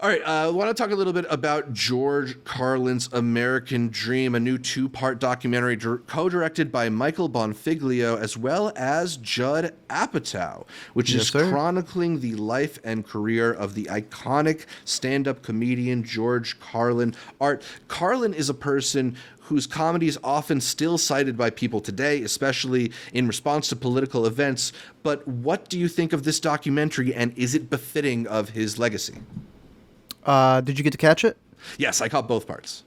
All right, I want to talk a little bit about George Carlin's American Dream, a new two-part documentary co-directed by Michael Bonfiglio as well as Judd Apatow, which Yes, is sir. chronicling the life and career of the iconic stand-up comedian George Carlin. Art Carlin is a person whose comedy is often still cited by people today, especially in response to political events. But what do you think of this documentary, and is it befitting of his legacy? Did you get to catch it? Yes, I caught both parts.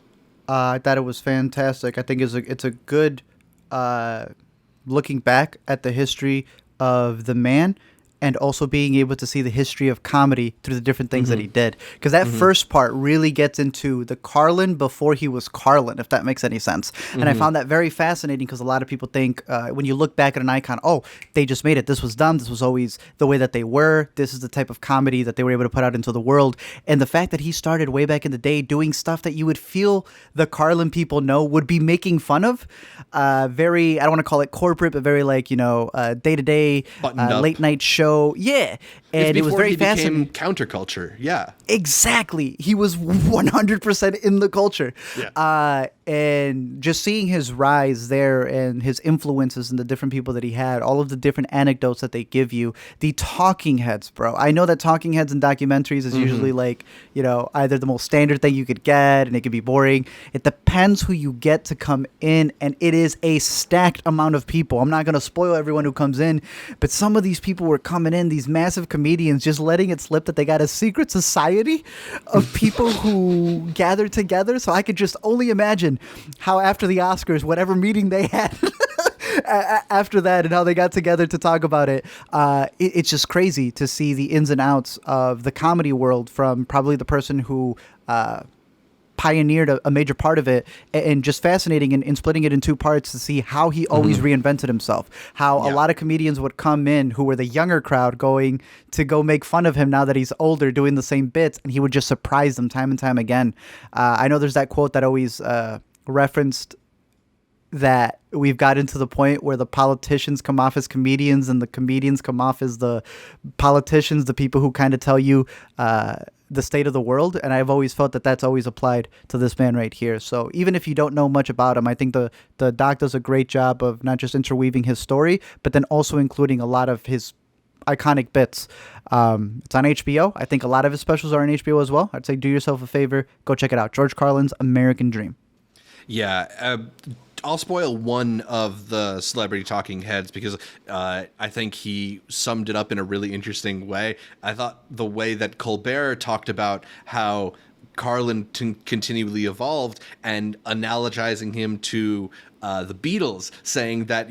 I thought it was fantastic. I think it's a good uh, looking back at the history of the man and also being able to see the history of comedy through the different things that he did. Because that first part really gets into the Carlin before he was Carlin, if that makes any sense. And I found that very fascinating because a lot of people think when you look back at an icon, oh, they just made it. This was dumb. This was always the way that they were. This is the type of comedy that they were able to put out into the world. And the fact that he started way back in the day doing stuff that you would feel the Carlin people know would be making fun of. Very, I don't want to call it corporate, but very like, day-to-day late night show. Yeah. And it was very he became fascinating. counterculture. Yeah. Exactly. He was 100% in the culture. Yeah. And just seeing his rise there and his influences and the different people that he had, all of the different anecdotes that they give you, the talking heads, bro. I know that talking heads in documentaries is usually like, either the most standard thing you could get and it could be boring. It depends who you get to come in, and it is a stacked amount of people. I'm not going to spoil everyone who comes in, but some of these people were coming in, these massive comedians, just letting it slip that they got a secret society of people who gathered together. So I could just only imagine how after the Oscars, whatever meeting they had after that and how they got together to talk about it, it's just crazy to see the ins and outs of the comedy world from probably the person who pioneered a major part of it, and just fascinating in splitting it in two parts to see how he always reinvented himself, how a lot of comedians would come in who were the younger crowd going to go make fun of him now that he's older doing the same bits, and he would just surprise them time and time again. I know there's that quote that always referenced that we've gotten to the point where the politicians come off as comedians and the comedians come off as the politicians, the people who kind of tell you the state of the world. And I've always felt that that's always applied to this man right here. So even if you don't know much about him, I think the doc does a great job of not just interweaving his story, but then also including a lot of his iconic bits. It's on HBO. I think a lot of his specials are on HBO as well. I'd say do yourself a favor, go check it out. George Carlin's American Dream. Yeah. I'll spoil one of the celebrity talking heads because I think he summed it up in a really interesting way. I thought the way that Colbert talked about how Carlin continually evolved and analogizing him to the Beatles, saying that,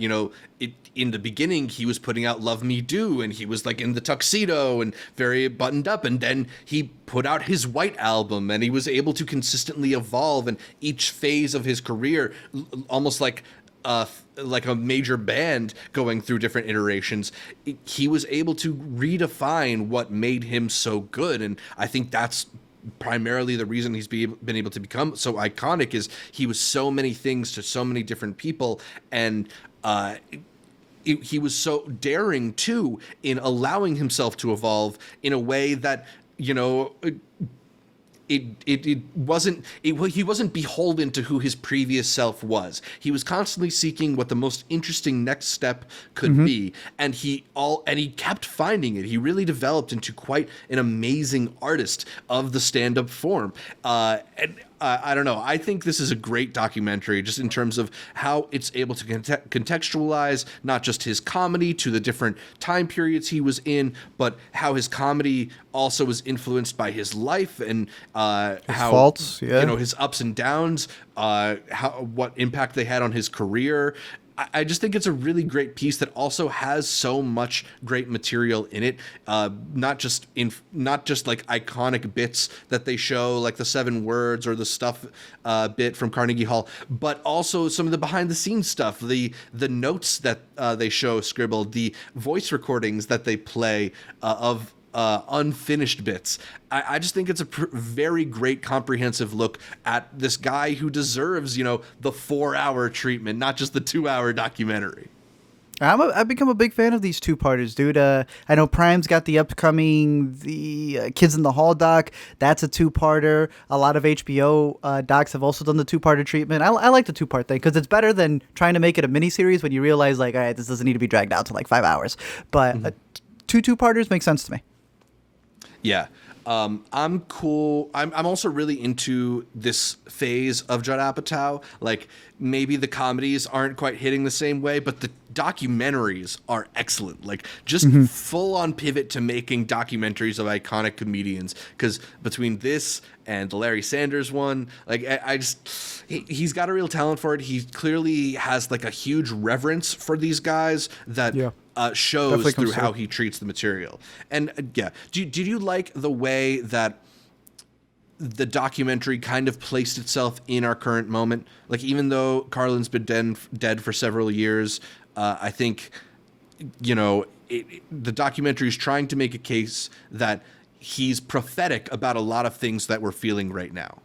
in the beginning he was putting out Love Me Do and he was like in the tuxedo and very buttoned up, and then he put out his White Album and he was able to consistently evolve, and each phase of his career almost like a major band going through different iterations, he was able to redefine what made him so good. And I think that's primarily the reason he's been able to become so iconic, is he was so many things to so many different people, and he was so daring too in allowing himself to evolve in a way that he wasn't beholden to who his previous self was. He was constantly seeking what the most interesting next step could be, and he kept finding it. He really developed into quite an amazing artist of the stand-up form. I don't know. I think this is a great documentary just in terms of how it's able to contextualize not just his comedy to the different time periods he was in, but how his comedy also was influenced by his life and his faults, his ups and downs, what impact they had on his career. I just think it's a really great piece that also has so much great material in it. Not just like iconic bits that they show, like the 7 words or the stuff bit from Carnegie Hall, but also some of the behind the scenes stuff, the notes that they show scribbled, the voice recordings that they play of unfinished bits. I just think it's a very great comprehensive look at this guy who deserves, the 4-hour treatment, not just the 2-hour documentary. I've become a big fan of these two-parters, dude. I know Prime's got the upcoming Kids in the Hall doc. That's a two-parter. A lot of HBO docs have also done the two-parter treatment. I like the two-part thing because it's better than trying to make it a miniseries when you realize, like, all right, this doesn't need to be dragged out to like 5 hours. But two-parters make sense to me. Yeah. I'm cool. I'm also really into this phase of Judd Apatow. Like, maybe the comedies aren't quite hitting the same way, but the documentaries are excellent. Like, just full on pivot to making documentaries of iconic comedians. Because between this and the Larry Sanders one, like, I just, he's got a real talent for it. He clearly has like a huge reverence for these guys that shows Definitely through comes how through. he treats the material. And did you like the way that the documentary kind of placed itself in our current moment? Like, even though Carlin's been dead for several years, I think, the documentary is trying to make a case that he's prophetic about a lot of things that we're feeling right now.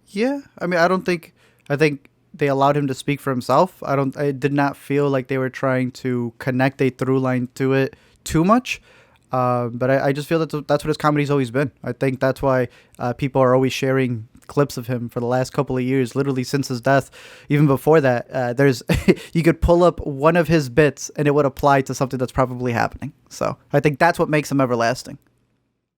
Yeah, I mean, I think they allowed him to speak for himself. I did not feel like they were trying to connect a through line to it too much. But I just feel that that's what his comedy's always been. I think that's why people are always sharing clips of him for the last couple of years, literally since his death. Even before that, there's you could pull up one of his bits and it would apply to something that's probably happening. So I think that's what makes him everlasting.